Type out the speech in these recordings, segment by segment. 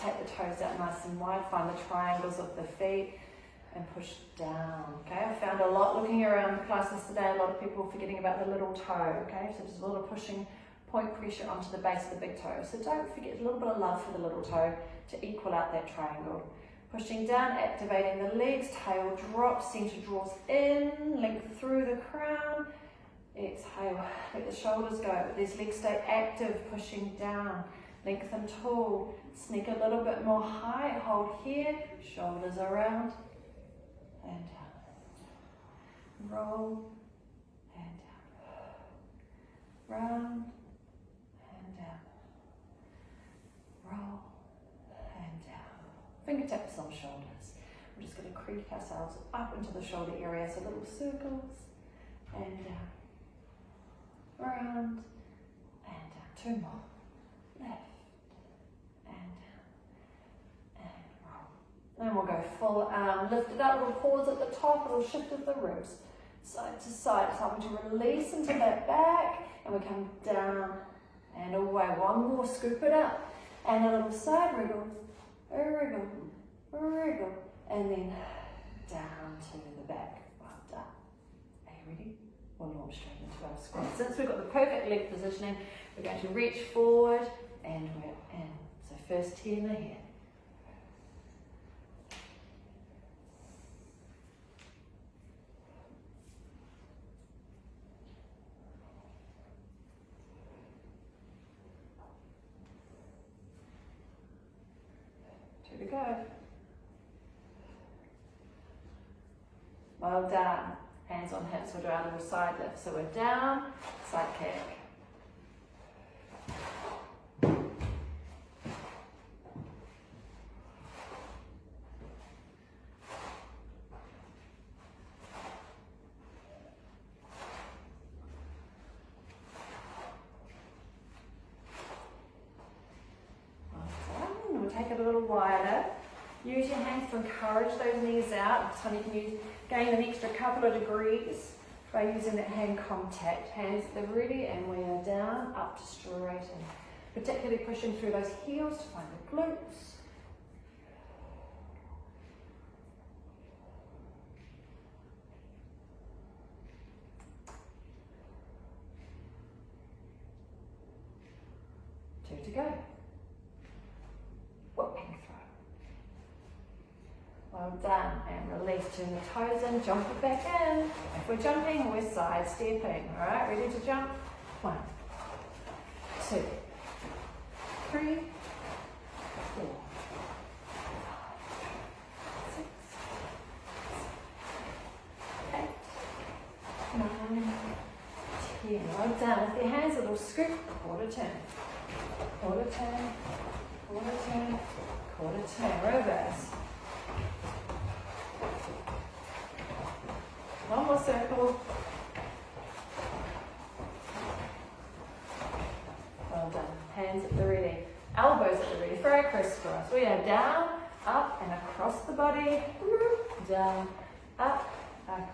take the toes out nice and wide, find the triangles of the feet, and push down, okay? I found a lot looking around classes today, a lot of people forgetting about the little toe, okay? So just a little pushing point pressure onto the base of the big toe. So don't forget a little bit of love for the little toe to equal out that triangle. Pushing down, activating the legs, tail drops, center draws in, length through the crown. Exhale, let the shoulders go. These legs stay active, pushing down. Lengthen tall, sneak a little bit more height, hold here, shoulders around, and down. Roll, and down. Round, and down. Roll, and down. Fingertips on shoulders. We're just going to creep ourselves up into the shoulder area, so little circles, and down. Round, and down. Two more. Left, and down, and roll. Then we'll go full arm, lift it up, we'll pause at the top, a little shift of the ribs, side to side. It's helping to release into that back, and we come down and away. One more, scoop it up, and a little side wriggle, wriggle, wriggle, and then down to the back. Well done. Are you ready? We'll launch straight into our squat. Since we've got the perfect leg positioning, we're going to reach forward, and we're in. So first here in the head. Two to go. Well done. Hands on hips, we'll do our little side lift. So we're down, side kick. Take it a little wider. Use your hands to encourage those knees out. This one you can gain an extra couple of degrees by using that hand contact. Hands at the ready, and we are down, up to straighten. Particularly pushing through those heels to find the glutes. Two to go. Whipping through. Well done, and release, turn the toes in, jump it back in. If we're jumping, we're side stepping. All right, ready to jump? 1, 2, 3, 4, 6, 8, 9, 10. Well done. With your hands, a little scoop, quarter turn. Quarter turn, quarter turn, quarter turn, reverse. One more circle. Well done. Hands at the ready. Elbows at the ready. For our crisscross. We are down, up, and across the body. Down, up, across.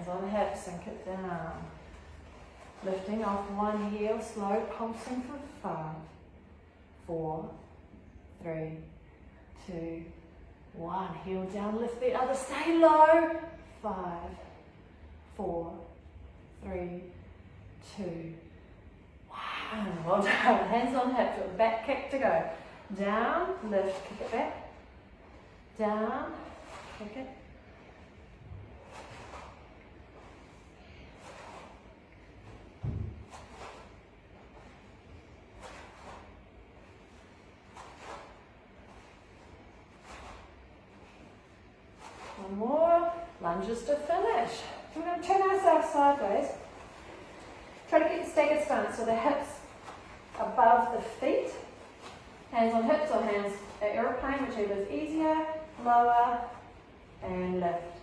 On hips, sink it down. Lifting off one heel, slow pulsing for 5, 4, 3, 2, 1. Heel down, lift the other, stay low. 5, 4, 3, 2, 1. Well done. Hands on hips, with back kick to go. Down, lift, kick it back. Down, kick it. One more, lunges to finish. We're going to turn ourselves sideways. Try to keep the staggered stance, so the hips above the feet. Hands on hips or hands at aeroplane, whichever is easier. Lower and lift.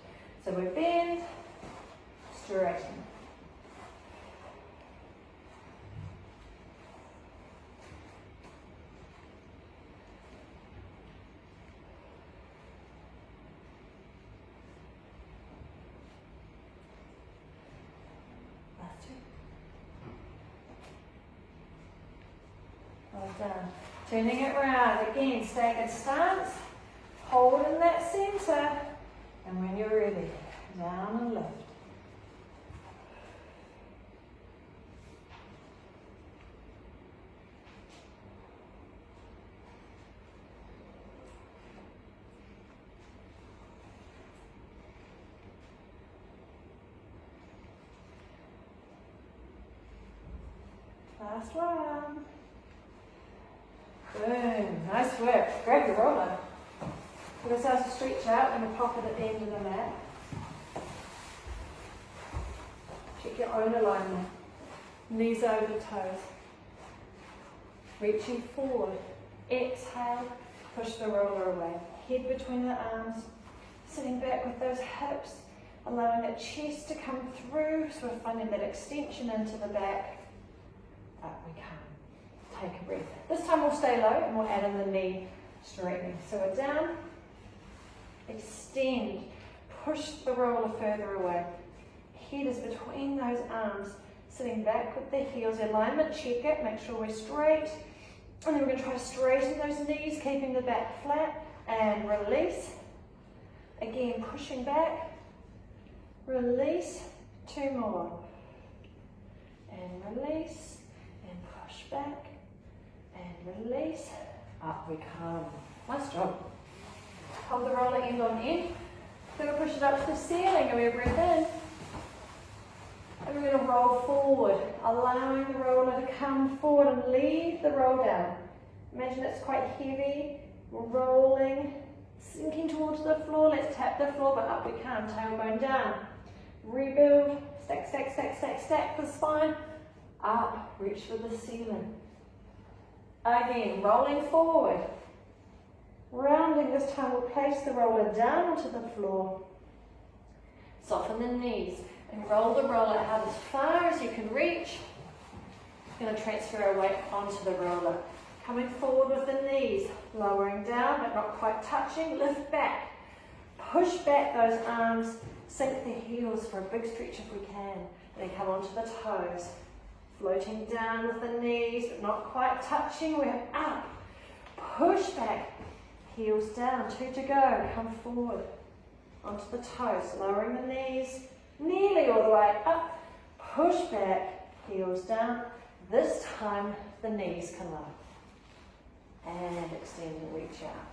So we bend, straighten. done. Turning it round. Again, staggered stance. Hold in that centre. And when you're ready, down and lift. Last one. Boom. Nice work. Grab your roller. Give ourselves a stretch out and a pocket at the end of the mat. Check your own alignment. Knees over toes. Reaching forward. Exhale. Push the roller away. Head between the arms. Sitting back with those hips. Allowing that chest to come through. So we're finding that extension into the back. Up we come. Take a breath. This time we'll stay low and we'll add in the knee straightening. So we're down. Extend. Push the roller further away. Head is between those arms. Sitting back with the heels. Alignment, check it. Make sure we're straight. And then we're going to try to straighten those knees, keeping the back flat. And release. Again, pushing back. Release. 2 more. And release. And push back. And release. Up we come. Nice job. Hold the roller end on end. Then we'll push it up to the ceiling and we breathe in. And we're going to roll forward, allowing the roller to come forward and lead the roll down. Imagine it's quite heavy, rolling, sinking towards the floor. Let's tap the floor, but up we come, tailbone down. Rebuild, stack, stack, stack, stack, stack the spine. Up, reach for the ceiling. Again, rolling forward. Rounding this time, we'll place the roller down onto the floor. Soften the knees and roll the roller out as far as you can reach. Going to transfer our weight onto the roller. Coming forward with the knees, lowering down but not quite touching. Lift back. Push back those arms. Sink the heels for a big stretch if we can. Then come onto the toes. Floating down with the knees but not quite touching. We're up. Push back. Heels down, 2 to go, come forward, onto the toes, lowering the knees, nearly all the way up, push back, heels down, this time the knees come up, and extend and reach out.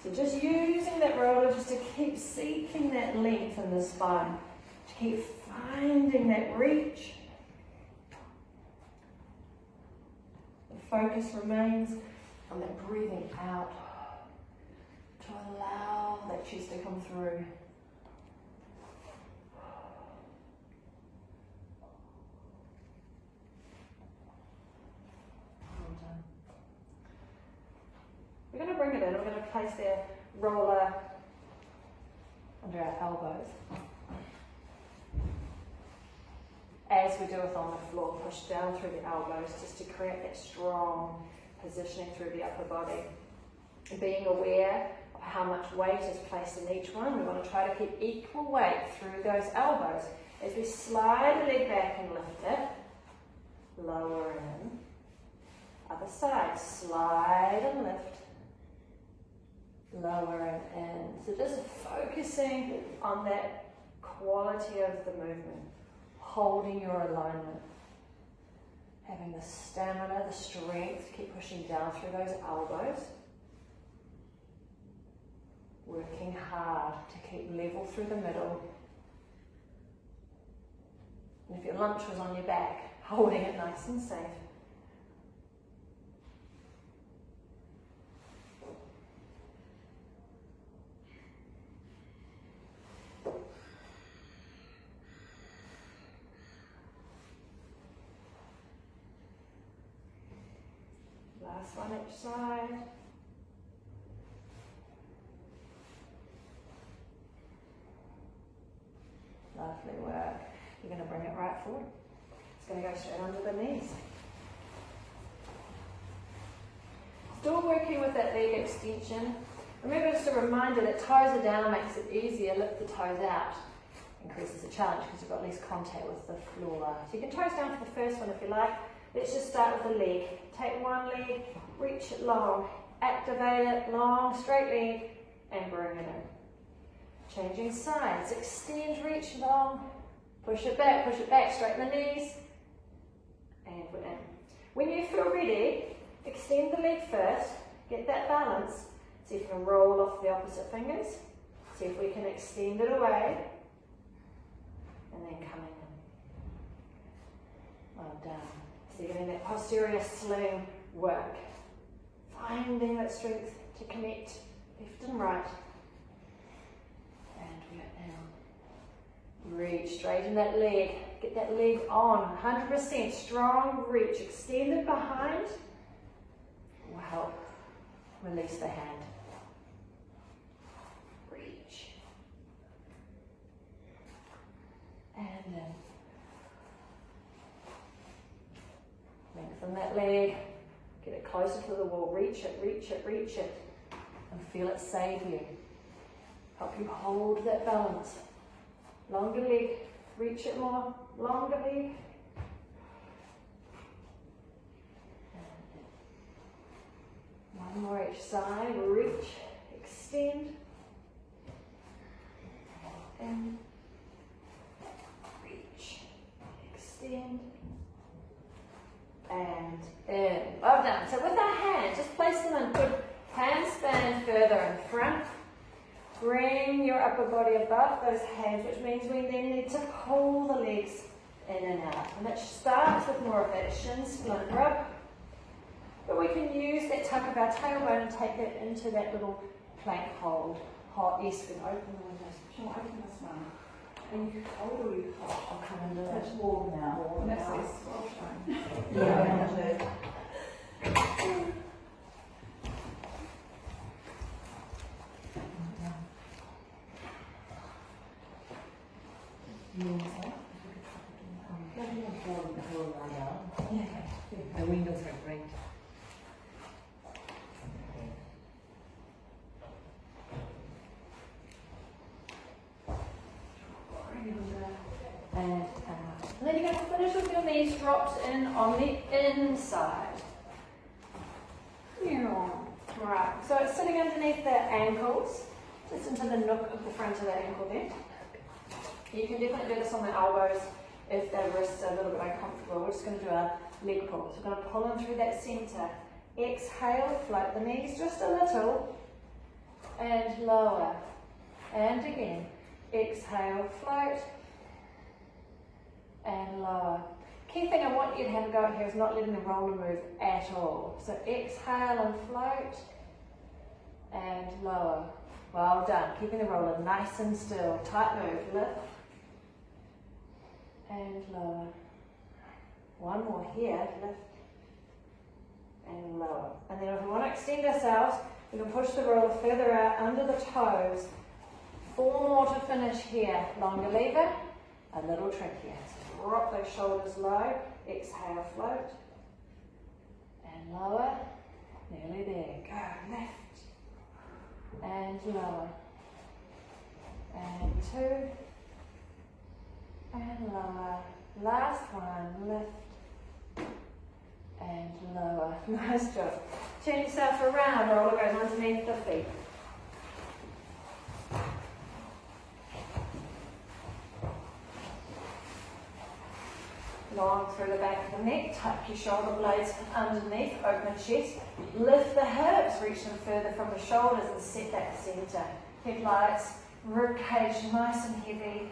So just using that roller just to keep seeking that length in the spine, to keep finding that reach. The focus remains on that breathing out, to allow that chest to come through. Well done. We're going to bring it in. We're going to place the roller under our elbows. As we do it on the floor, push down through the elbows just to create that strong positioning through the upper body. Being aware of how much weight is placed in each one. We want to try to keep equal weight through those elbows. As we slide the leg back and lift it, lower in. Other side, slide and lift, lower and in. So just focusing on that quality of the movement, holding your alignment, having the stamina, the strength to keep pushing down through those elbows. Working hard to keep level through the middle. And if your lunch was on your back, holding it nice and safe. Last one each side. Lovely work. You're going to bring it right forward. It's going to go straight under the knees. Still working with that leg extension. Remember, just a reminder that toes are down makes it easier. Lift the toes out. Increases the challenge because you've got less contact with the floor. So you can toes down for the first one if you like. Let's just start with the leg. Take one leg, reach it long, activate it, long, straight leg, and bring it in. Changing sides, extend, reach long, push it back, straighten the knees, and we're in. When you feel ready, extend the leg first, get that balance. See if you can roll off the opposite fingers. See if we can extend it away, and then coming in. Well done. So you're getting that posterior sling work. Finding that strength to connect left and right. And we're in. Reach, straighten that leg. Get that leg on. 100% strong reach. Extend it behind. Will help release the hand. Reach. And then lengthen that leg. Get it closer to the wall. Reach it, reach it, reach it. And feel it save you. Help you hold that balance. Longer leg. Reach it more. Longer leg. One more each side. Reach. Extend. And reach. Extend. And in. Well done. So with our hands, just place them in. Good hand span further in front. Bring your upper body above those hands, which means we then need to pull the legs in and out. And that starts with more of that shin splint rub. But we can use that tuck of our tailbone and take that into that little plank hold. Hot, yes, we can open the windows. Shall I open this one? Are you cold or are you hot? I'll come and do it. It's warm now. Warm That's now. this swell shine. Yeah. The windows are great. And then you're going to finish with your knees dropped in on the inside. Right, so it's sitting underneath the ankles, just into the nook of the front of the ankle there. You can definitely do this on the elbows if the wrists are a little bit uncomfortable. We're just going to do a leg pull. So we're going to pull in through that centre. Exhale, float the knees just a little, and lower. And again, exhale, float, and lower. Key thing I want you to have a go at here is not letting the roller move at all. So exhale and float, and lower. Well done. Keeping the roller nice and still. Tight move. Lift, and lower. One more here. Lift, and lower. And then if we want to extend ourselves, we can push the roller further out under the toes. 4 more to finish here. Longer lever, a little trickier. So drop those shoulders low, exhale, float, and lower. Nearly there. Go, lift, and lower, and 2, and lower. Last one, lift, and lower. Nice job. Turn yourself around, roller goes underneath the feet. Long through the back of the neck, tuck your shoulder blades underneath, open the chest, lift the hips, reach them further from the shoulders and set that centre. Headlights, rib cage nice and heavy.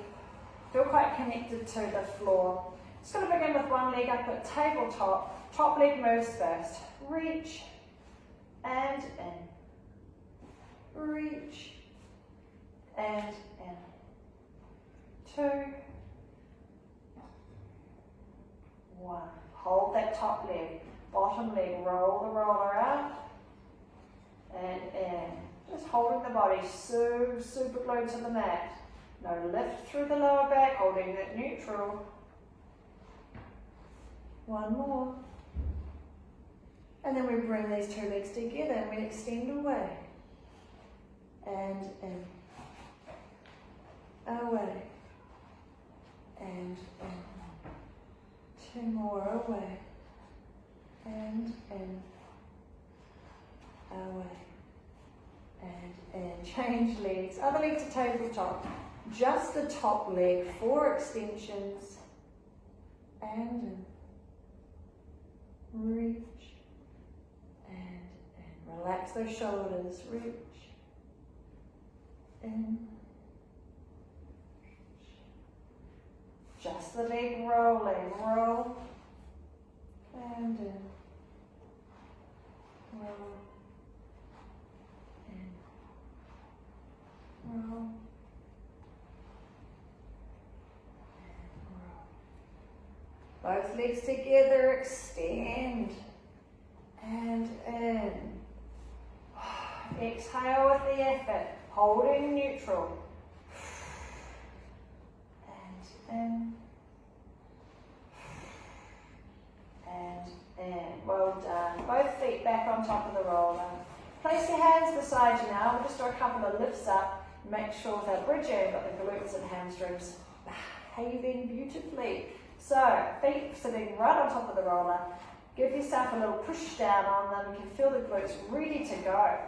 Feel quite connected to the floor. Just going to begin with one leg up at tabletop. Top leg moves first. Reach and in. Reach and in. 2, 1. Hold that top leg. Bottom leg, roll the roller out and in. Just holding the body super glued to the mat. No lift through the lower back, holding that neutral. 1 more. And then we bring these 2 legs together and we extend away. And in. Away. And in. 2 more away. and in, away, and in. Change legs. Other leg to tabletop. Just the top leg, 4 extensions, and in. Reach, and in. Relax those shoulders, reach, in. Just the leg rolling, roll, and in, roll, in, roll, and roll. Both legs together, extend, and in. Exhale with the effort, holding neutral. In and in. Well done. Both feet back on top of the roller. Place your hands beside you now. We'll just do a couple of lifts up. Make sure they're bridging, but the glutes and hamstrings behaving beautifully. So, feet sitting right on top of the roller. Give yourself a little push down on them. You can feel the glutes ready to go.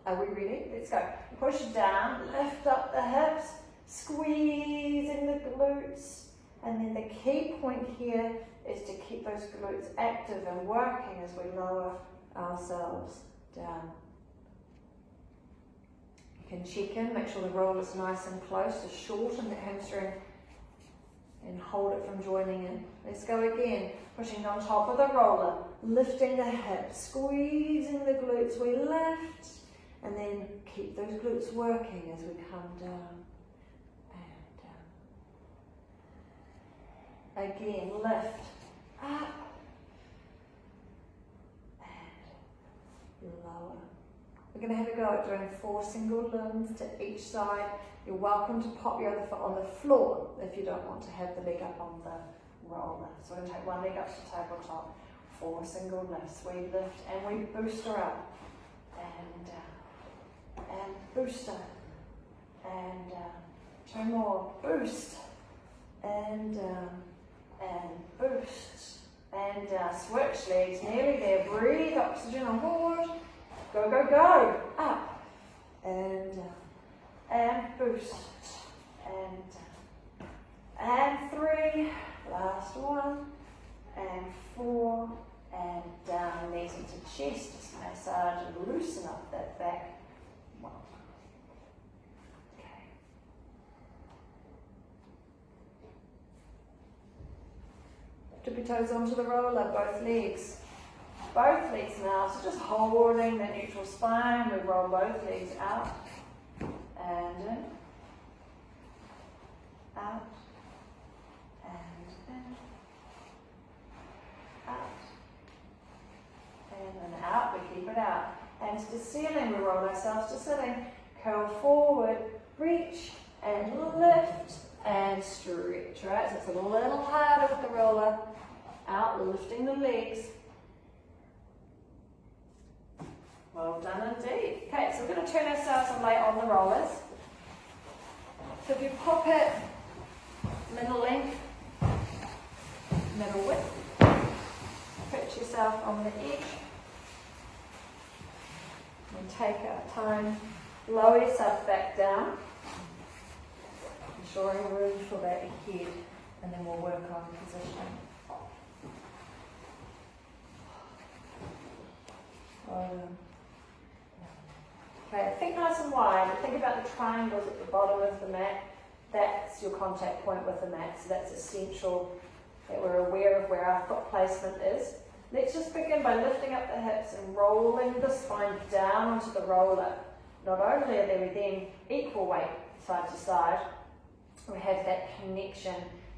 Are we ready? Let's go. Push down, lift up the hips. Squeezing the glutes, and then the key point here is to keep those glutes active and working as we lower ourselves down. You can check in, make sure the roll is nice and close to shorten the hamstring and hold it from joining in. Let's go again, pushing on top of the roller, lifting the hips, squeezing the glutes, we lift, and then keep those glutes working as we come down. Again, lift, up, and lower. We're going to have a go at doing 4 single limbs to each side. You're welcome to pop your other foot on the floor if you don't want to have the leg up on the roller. So we're going to take one leg up to tabletop, 4 single lifts. We lift and we booster up, and down, and booster, and down. 2 more, boost, and down. And boost, and switch legs, nearly there, breathe, oxygen on board, go, go, go, up, and boost, and 3, last one, and 4, and down, knees into chest, just massage and loosen up that back. Tippy toes onto the roller, both legs. Both legs now, so just holding the neutral spine. We roll both legs out and in, out, and in, out, and then out. We keep it out. Hands to ceiling, we roll ourselves to sitting. Curl forward, reach, and lift, and stretch, right? So it's a little harder with the roller. Out, lifting the legs. Well done indeed. Okay, so we're going to turn ourselves and lay on the rollers. So if you pop it middle length, middle width, put yourself on the edge, and take our time, lower yourself back down, ensuring room for that head, and then we'll work on position. Okay, think nice and wide, and think about the triangles at the bottom of the mat. That's your contact point with the mat, so that's essential that we're aware of where our foot placement is. Let's just begin by lifting up the hips and rolling the spine down onto the roller. Not only are we then equal weight side to side, we have that connection,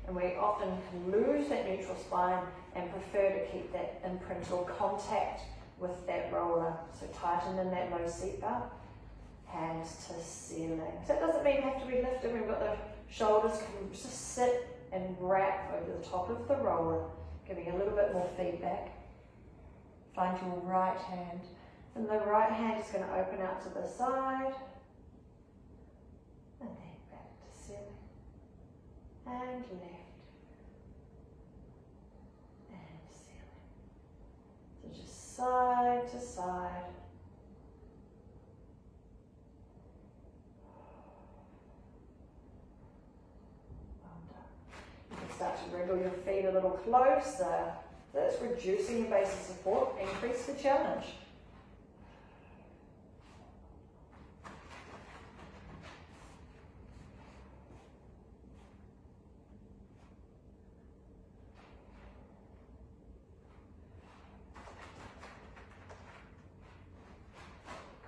and we often can lose that neutral spine and prefer to keep that imprint or contact with that roller. So tighten in that low seat belt, hands to ceiling. So it doesn't mean you have to be lifted. We've got the shoulders can just sit and wrap over the top of the roller, giving a little bit more feedback. Find your right hand, and the right hand is going to open out to the side, and then back to ceiling, and left, and ceiling, side to side. Well done. You can start to wriggle your feet a little closer. That's reducing your base of support, increase the challenge.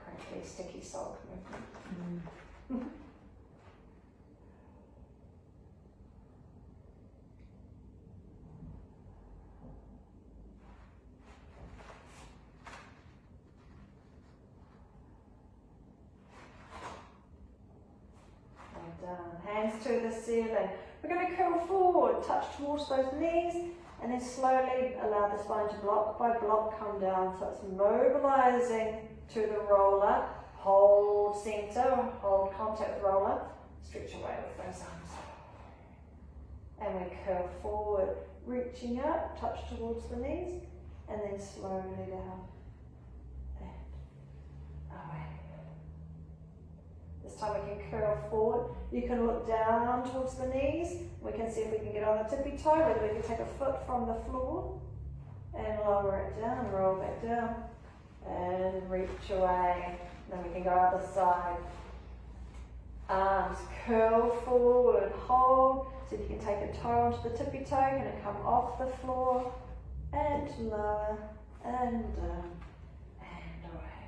Crinkly, sticky sock movement. Hands to the ceiling. We're going to curl forward, touch towards those knees, and then slowly allow the spine to block by block come down. So it's mobilizing to the roller. Hold center, hold contact with roller. Stretch away with those arms. And we curl forward, reaching up, touch towards the knees, and then slowly down. And away. This time we can curl forward. You can look down towards the knees. We can see if we can get on the tippy toe, whether we can take a foot from the floor and lower it down, roll back down, and reach away. Then we can go other side. Arms curl forward, hold. So you can take a toe onto the tippy toe, and it come off the floor, and lower, and down, and away.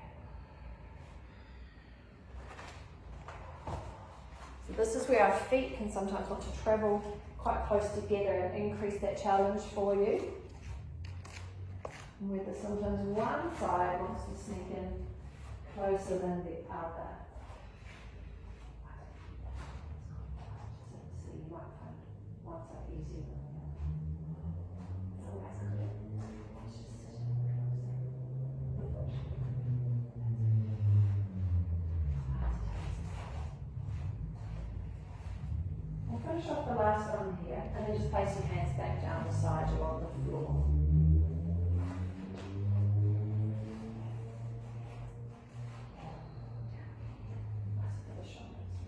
So this is where our feet can sometimes want to travel quite close together and increase that challenge for you. And whether sometimes one side wants to sneak in closer than the other. So you might find one side easier than the other. It's always good. It's just sitting closer. We'll finish off the last one here, and then just place your hands back down beside you on the floor.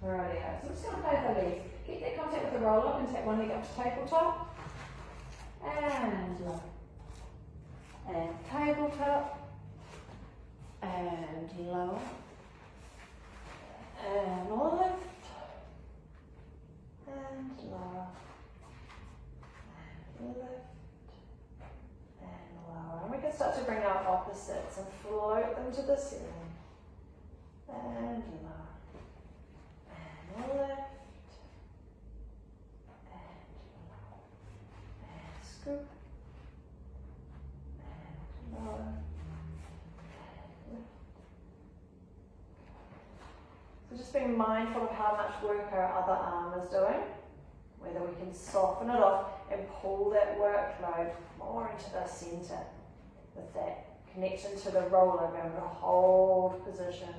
Rightio. So we're just going to play the legs. Keep that contact with the roll up and take one leg up to tabletop. And lower. And tabletop. And lower. And lift. And lower. And lift. And lower. And we can start to bring our opposites and float them to the ceiling. And lower. Lift and lower and scoop and lower and lift. So just being mindful of how much work our other arm is doing, whether we can soften it off and pull that workload more into the centre with that connection to the roller, being able to hold position.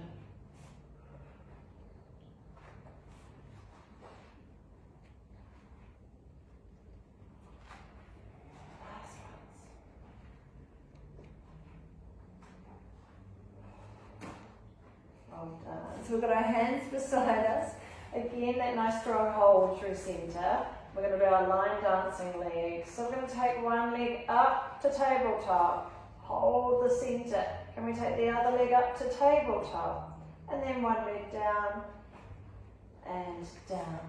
So we've got our hands beside us. Again, that nice strong hold through centre. We're going to do our line dancing legs. So we're going to take one leg up to tabletop. Hold the centre. Can we take the other leg up to tabletop? And then one leg down and down.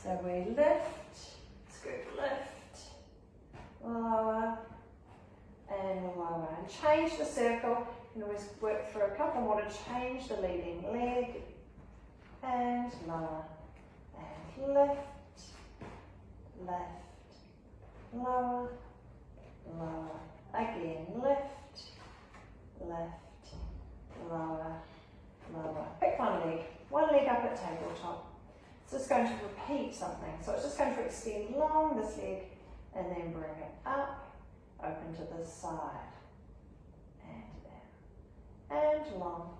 So we lift, scoop, lift, lower and lower. And change the circle. You can always work through a couple more to change the leading leg. And lower. And lift, left, lower, lower. Again, lift, left, lower, lower. Pick one leg up at tabletop. It's just going to repeat something. So it's just going to extend long this leg and then bring it up, open to the side. And long,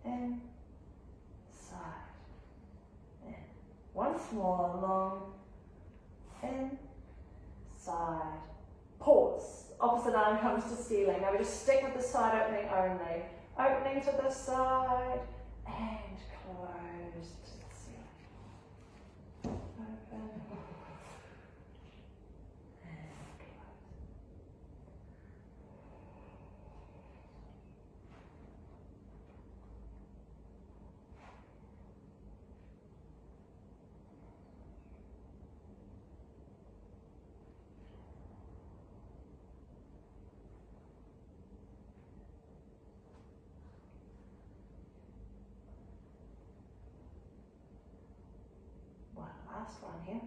in, side, in. Once more, long, in, side. Pause. Opposite arm comes to ceiling. Now we just stick with the side opening only. Opening to the side and close to the ceiling. Open and close. Last one here.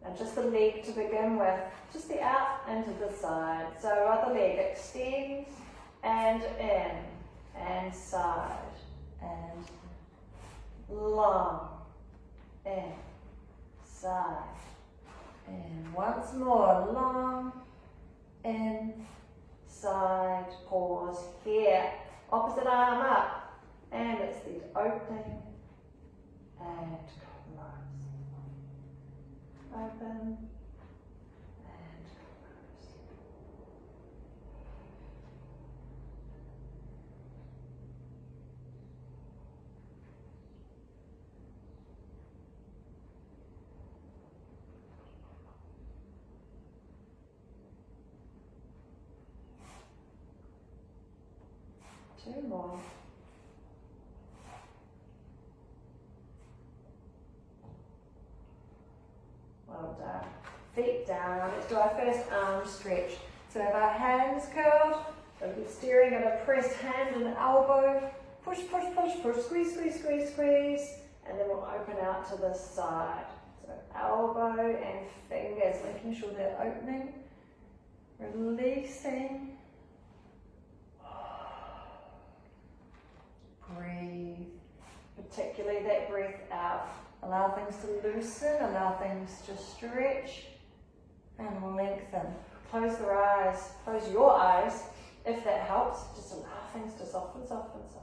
And just the leg to begin with, just the out and to the side. So other leg extends and in and side and long, in, side, and once more, long, in, side, pause here, opposite arm up. And it's the opening and close. Open and close. Two more. Well done. Feet down. Let's do our first arm stretch. So have our hands curled. We're staring at a pressed hand and elbow. Push, push, push, push. Squeeze, squeeze, squeeze, squeeze. And then we'll open out to the side. So elbow and fingers, making sure they're opening. Releasing. Breathe. Particularly that breath out. Allow things to loosen, allow things to stretch and lengthen. Close their eyes, close your eyes if that helps. Just allow things to soften, soften, soften.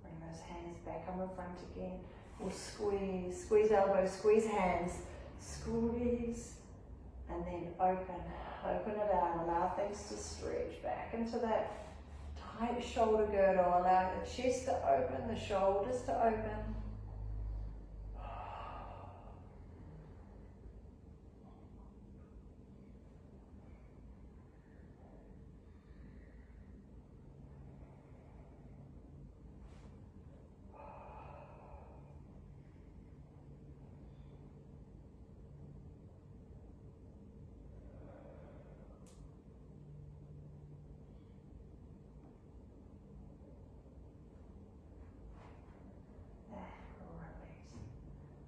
Bring those hands back on the front again. We'll squeeze, squeeze elbows, squeeze hands, squeeze, and then open it out. Allow things to stretch back into that tight shoulder girdle. Allow the chest to open, the shoulders to open.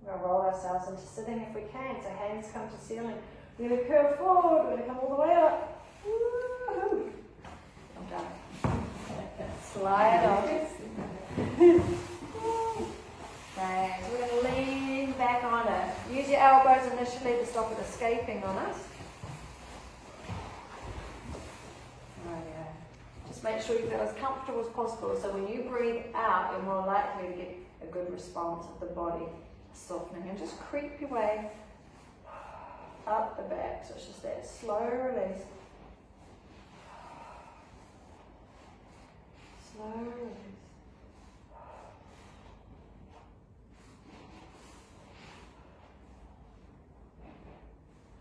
We're going to roll ourselves into sitting if we can. So hands come to ceiling. We're going to curl forward. We're going to come all the way up. Woo-hoo. I'm done. Slide off. Thanks. We're going to lean back on it. Use your elbows initially to stop it escaping on us. Just make sure you feel as comfortable as possible. So when you breathe out, you're more likely to get a good response of the body softening. And just creep your way up the back. So it's just that slow release. Slow release.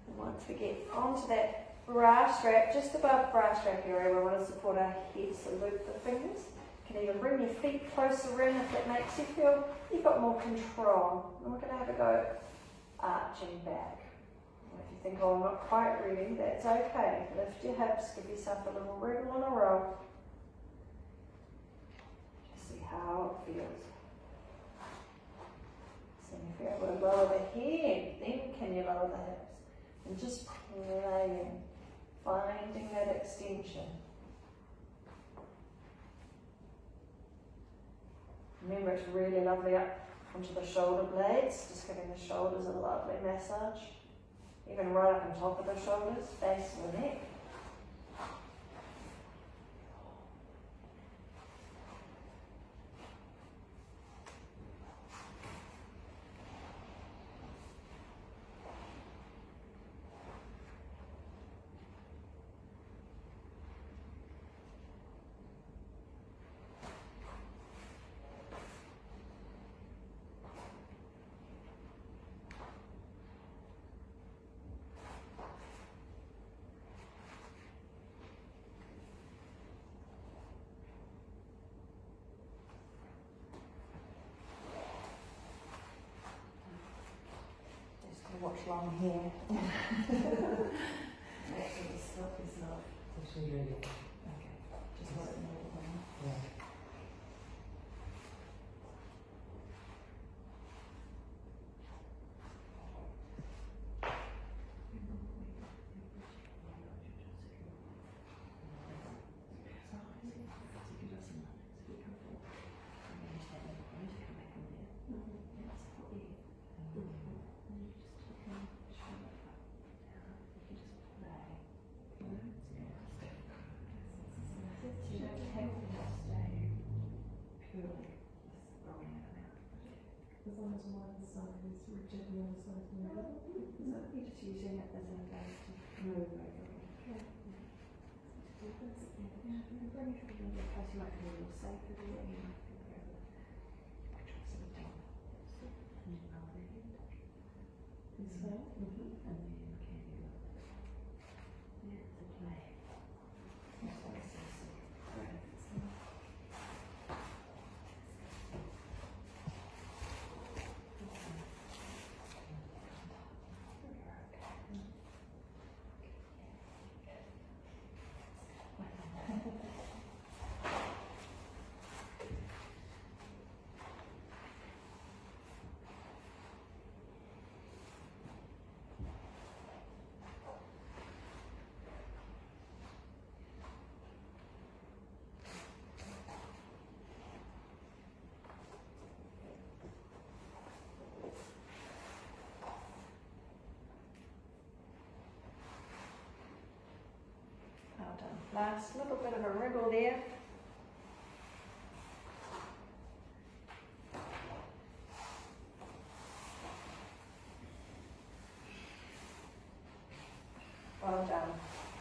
And once we get onto that bra strap, just above bra strap area, we want to support our head, so loop the fingers. You can even bring your feet closer in if that makes you feel you've got more control. And we're going to have a go arching back. And if you think, oh, I'm not quite ready, that's okay. Lift your hips, give yourself a little wriggle and a roll. Just see how it feels. So if you're able to lower the head, then can you lower the hips? And just playing. Finding that extension. Remember, it's really lovely up onto the shoulder blades, just giving the shoulders a lovely massage. Even right up on top of the shoulders, base of the neck. Watch long hair. Actually, silk is not. Actually, really. Okay, just let it know. Yeah. As long as one side is rigid and the other side is moving. So you're just using it as a base to move regularly. Yeah. And bring it a little bit closer, you might feel a little safer there. You might feel very sort of down. And then lower the head. This way. And then carry it up. Yeah, the play. That's what it says. Great. Well done. Last little bit of a wriggle there. Well done.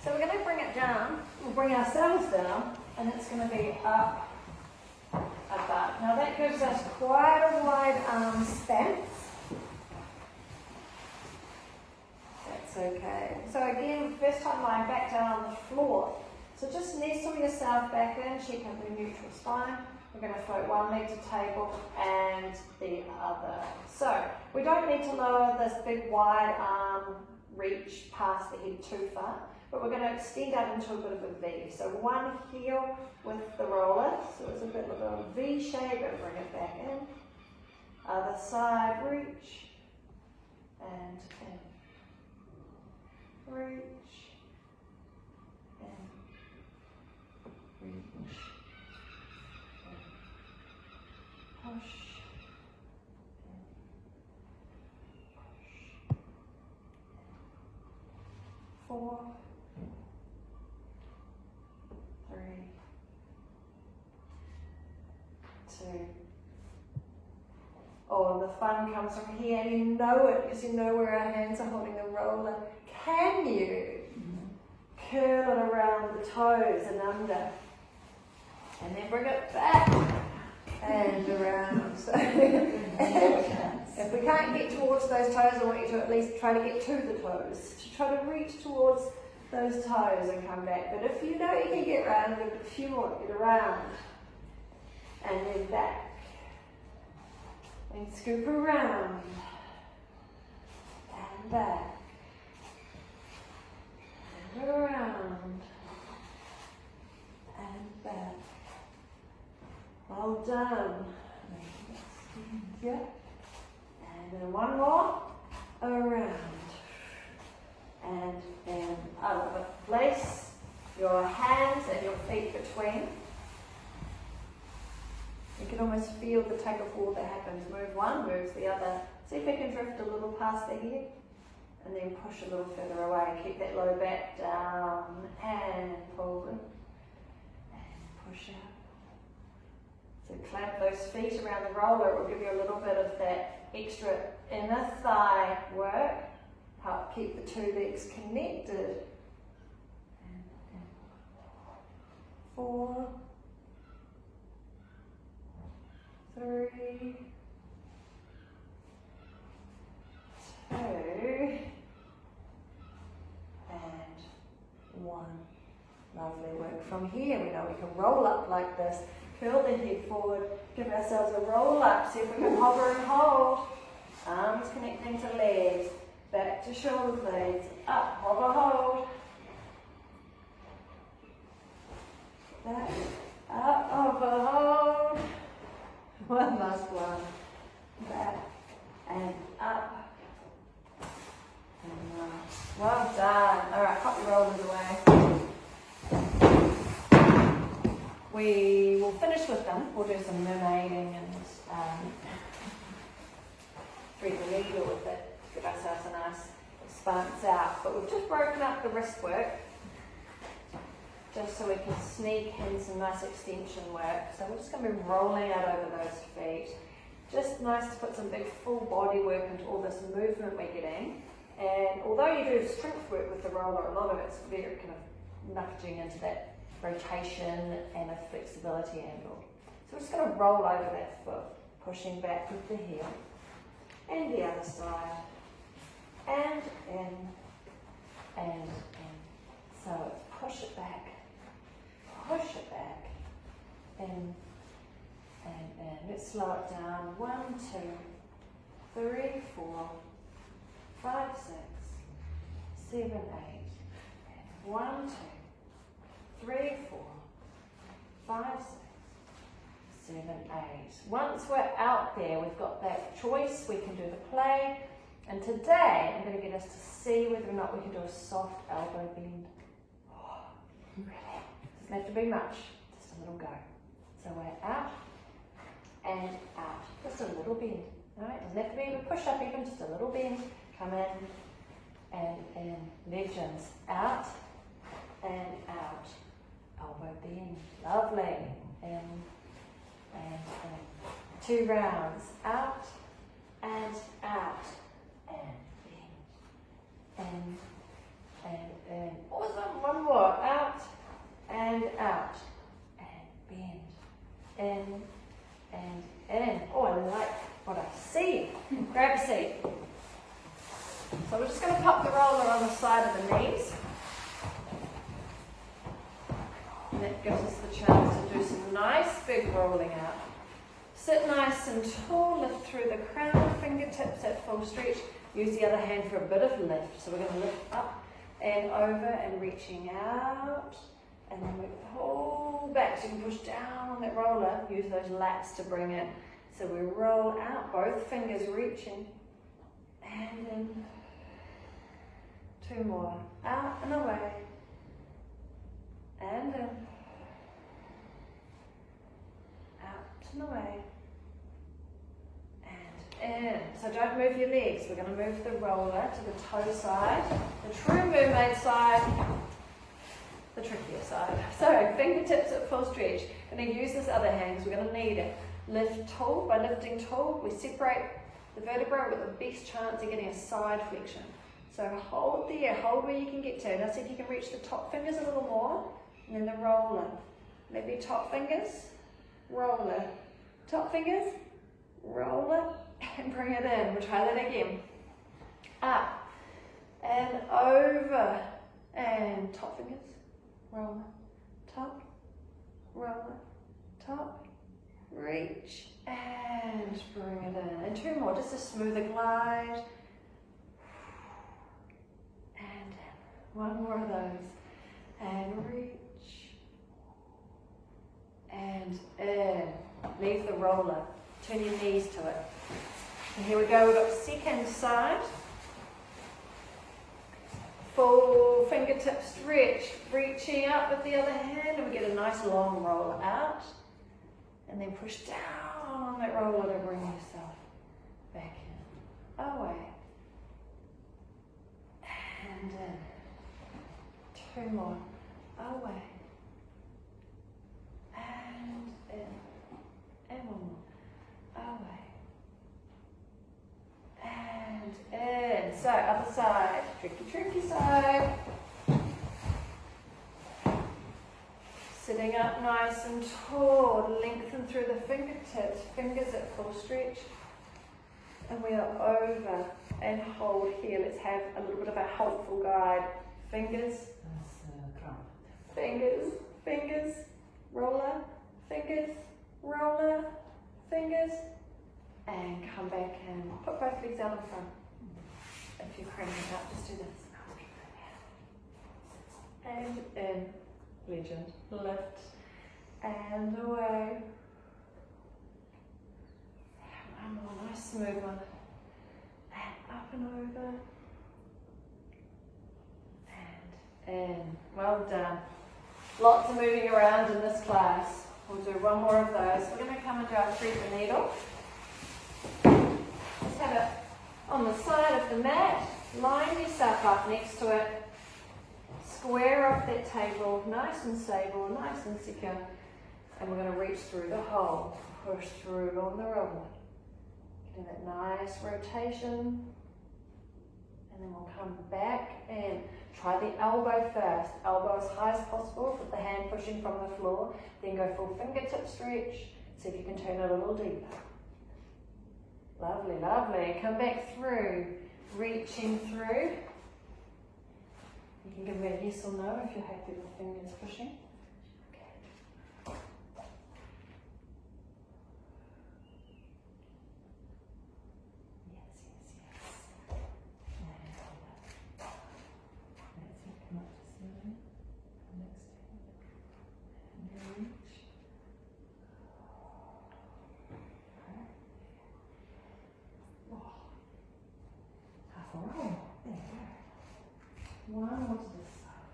So we're going to bring it down, we'll bring ourselves down, and it's going to be up, up. Now that gives us quite a wide arm stance. That's okay. So again, first time lying back down on the floor. So just nestle yourself back in, check out the neutral spine. We're going to float one leg to table and the other. So we don't need to lower this big wide arm reach past the head too far, but we're going to extend out into a bit of a V. So one heel with the roller, so it's a bit of a V shape, and bring it back in. Other side, reach, and in. Reach, and reach, and push. 4, 3, 2. Oh, the fun comes from here, and you know it because you know where our hands are holding the roller. Can you curl it around the toes and under, and then bring it back and around? So if we can't get towards those toes, I want you to at least try to get to the toes. To try to reach towards those toes and come back. But if you know you can get around, a few more, get around. And then back. And scoop around. And back. And around. And back. Well done. Yeah. And then one more, around, and then over. Place your hands and your feet between. You can almost feel the tug of war that happens. Move one, moves the other. See if you can drift a little past the head. And then push a little further away. Keep that low back down and pull in and push out. So clamp those feet around the roller. It will give you a little bit of that extra inner thigh work. Help keep the two legs connected. And 4, 3, 2, and 1. Lovely work. From here, we know we can roll up like this. Curl the head forward. Give ourselves a roll up. See if we can hover and hold. Arms connecting to legs. Back to shoulder blades. Up, hover, hold. Back, up, hover, hold. One last one. Back and up. Well done. Alright, pop your rollers away. We will finish with them. We'll do some mermaiding and thread the needle with it. Give ourselves a nice spans out. But we've just broken up the wrist work just so we can sneak in some nice extension work. So we're just going to be rolling out over those feet. Just nice to put some big full body work into all this movement we're getting. And although you do strength work with the roller, a lot of it's very kind of nudging into that rotation and a flexibility angle. So we're just going to roll over that foot, pushing back with the heel. And the other side. And in. And in. So push it back. Push it back. In. And in. Let's slow it down. 1, 2, 3, 4, 5, 6, 7, 8. 1, 2, 3, 4, 5, 6, 7, 8. Once we're out there, we've got that choice. We can do the play. And today, I'm going to get us to see whether or not we can do a soft elbow bend. Oh, really? Doesn't have to be much. Just a little go. So we're out and out. Just a little bend. All right? Doesn't have to be a push up even. Just a little bend. Come in and in. Legends. Out and out. Elbow bend. Lovely. In and in. 2 rounds. Out and out. And bend. In and in. Awesome. One more. Out and out. And bend. In and in. Oh, I like what I see. Grab a seat. So we're just going to pop the roller on the side of the knees. And that gives us the chance to do some nice big rolling out. Sit nice and tall, lift through the crown, fingertips at full stretch. Use the other hand for a bit of lift. So we're going to lift up and over and reaching out. And then we pull back so you can push down on that roller. Use those lats to bring in. So we roll out, both fingers reaching. And in. 2 more. Out and away. And in. Out and away. And in. So don't move your legs. We're going to move the roller to the toe side. The true mermaid side. The trickier side. So fingertips at full stretch. Going to use this other hand because we're going to need it. Lift tall. By lifting tall, we separate the vertebrae with the best chance of getting a side flexion. So hold there, hold where you can get to. Now see if you can reach the top fingers a little more. And then the roller. Maybe top fingers, roller. Top fingers, roller, and bring it in. We'll try that again. Up and over. And top fingers, roller, top, roller, top, reach, and bring it in. And 2 more, just a smoother glide. And in. 1 more of those. And reach. And in. Leave the roller. Turn your knees to it. And here we go, we've got second side. Full fingertip stretch. Reaching up with the other hand, and we get a nice long roll out. And then push down on that roller to bring yourself back in. Away. And in. 2 more. Away. And in. And 1 more. Away. And in. So, other side. Tricky side. Sitting up nice and tall. Lengthen through the fingertips. Fingers at full stretch. And we are over and hold here. Let's have a little bit of a helpful guide. Fingers. Fingers. Fingers. Roller. Fingers. Roller. Fingers. And come back and put both legs out in front. If you're cranking up, just do this. And in. Legend. Lift. And away. One more. Nice smooth one. And up and over. And in. Well done. Lots of moving around in this class. We'll do 1 more of those. We're going to come and do our thread the needle. Just have it on the side of the mat. Line yourself up next to it. Square off that table. Nice and stable, nice and secure. And we're going to reach through the hole. Push through on the roller. Getting that nice rotation. And then we'll come back and try the elbow first. Elbow as high as possible with the hand pushing from the floor. Then go full fingertip stretch. See if you can turn it a little deeper. Lovely, lovely. Come back through. Reaching through. You can give me a yes or no if you're happy with fingers pushing. Okay. One more to this side.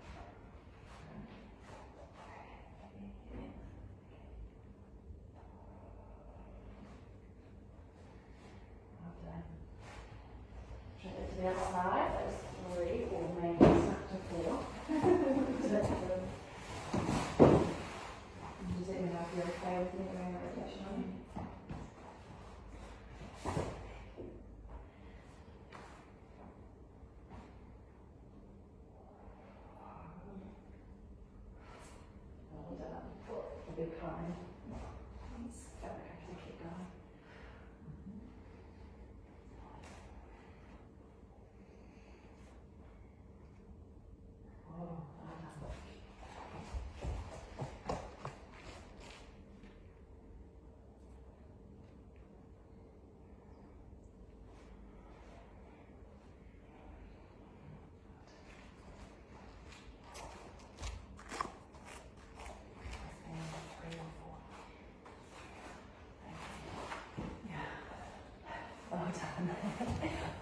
Well done. Try it to the other side. That's 3 or maybe it's up to 4. Does let me know if you're okay with me doing a rotation on you? Be kind. Keep going. Oh,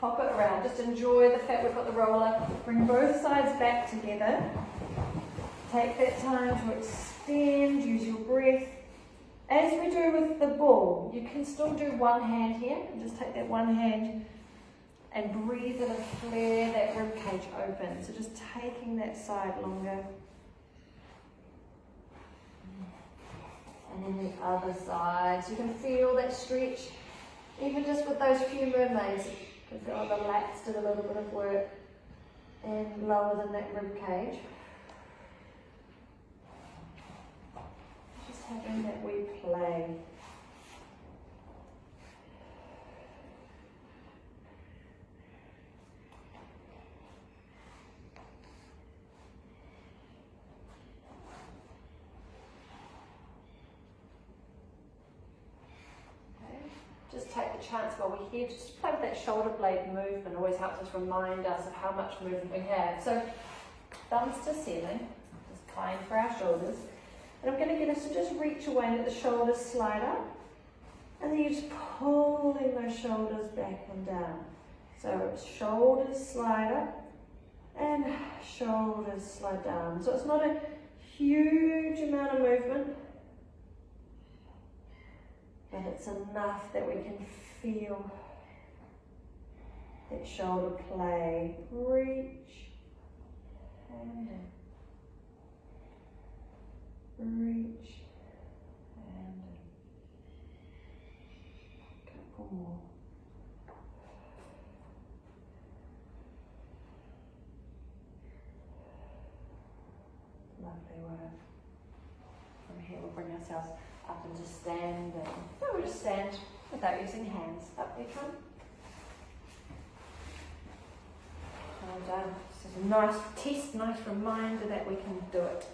Pop it around, just enjoy the fact we've got the roller. Bring both sides back together. Take that time to extend, use your breath. As we do with the ball, you can still do one hand here. Just take that one hand and breathe it and flare that rib cage open. So just taking that side longer. And then the other side. So you can feel that stretch. Even just with those few mermaids, you can feel the lats did a little bit of work and lower than that rib cage. Just having that wee play. Just take the chance while we're here, just play with that shoulder blade movement. Always helps us remind us of how much movement we have. So thumbs to ceiling, just kind for our shoulders. And I'm going to get us to just reach away and let the shoulders slide up. And then you're just pulling those shoulders back and down. So shoulders slide up and shoulders slide down. So it's not a huge amount of movement. And it's enough that we can feel that shoulder play. Reach and reach and a couple more. Lovely work. From here we'll bring ourselves up into standing. So we'll just stand without using hands. Up we come. Well done. This is a nice test, nice reminder that we can do it.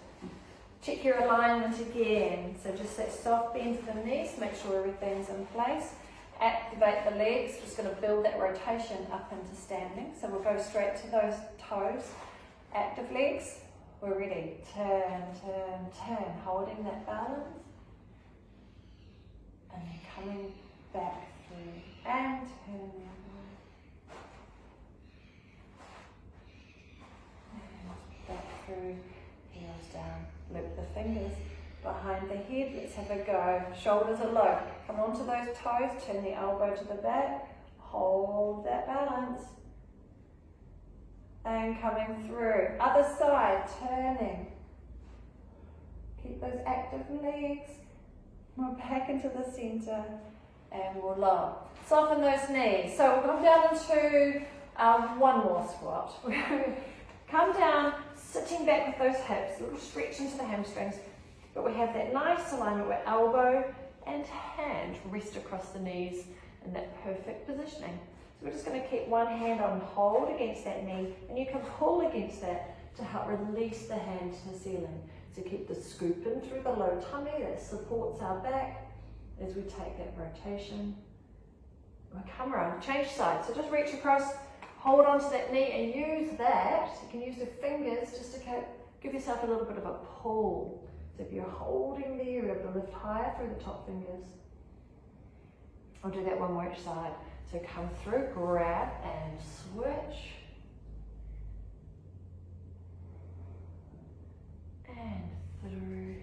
Check your alignment again. So just that soft bend to the knees, make sure everything's in place. Activate the legs, just going to build that rotation up into standing. So we'll go straight to those toes. Active legs. We're ready. Turn, turn, turn. Holding that balance. And then coming back through. And turning. And back through. Heels down. Loop the fingers behind the head. Let's have a go. Shoulders are low. Come onto those toes. Turn the elbow to the back. Hold that balance. And coming through. Other side, turning. Keep those active legs. We're back into the center. And we'll lower. Soften those knees. So we'll come down into one more squat. Come down, sitting back with those hips. A little stretch into the hamstrings. But we have that nice alignment where elbow and hand rest across the knees in that perfect positioning. So we're just going to keep one hand on hold against that knee, and you can pull against that to help release the hand to the ceiling. So keep the scoop in through the low tummy that supports our back as we take that rotation. We'll come around, change sides. So just reach across, hold onto that knee and use that. You can use the fingers just to give yourself a little bit of a pull. So if you're holding there, you're able to lift higher through the top fingers. I'll do that one more each side. So come through, grab and switch. And through.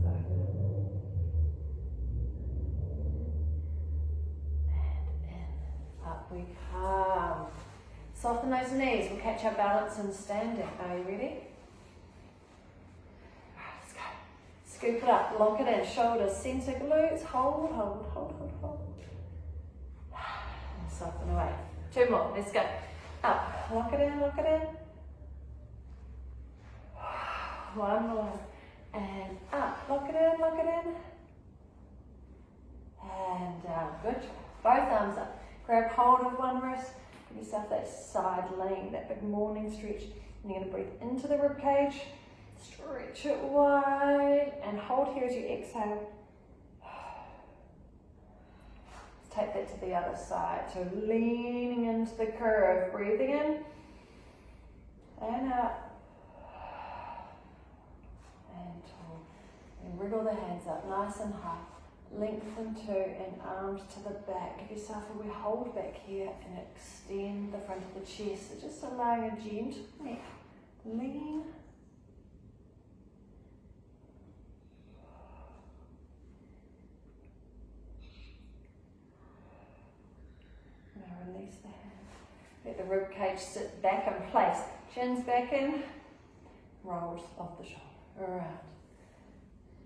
And through. And in. Up we come. Soften those knees. We'll catch our balance in standing. Are you ready? Let's go. Scoop it up, lock it in. Shoulders, center, glutes. Hold, hold, hold, hold, hold. And soften away. Two more. Let's go. Up. Lock it in, lock it in. One more. And up. Lock it in, lock it in. And down. Good job. Both arms up. Grab hold of one wrist. Give yourself that side lean, that big morning stretch. And you're going to breathe into the rib cage. Stretch it wide. And hold here as you exhale. Take that to the other side. So leaning into the curve. Breathing in. And out. And tall. And wriggle the hands up nice and high. Lengthen too, and arms to the back. Give yourself a wee hold back here and extend the front of the chest. So just allowing a gentle neck. Lean. Now release the hand. Let the rib cage sit back in place. Chin's back in. Rolls off the shoulder. Around.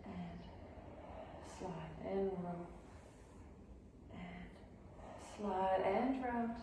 And slide and roll. And slide and round.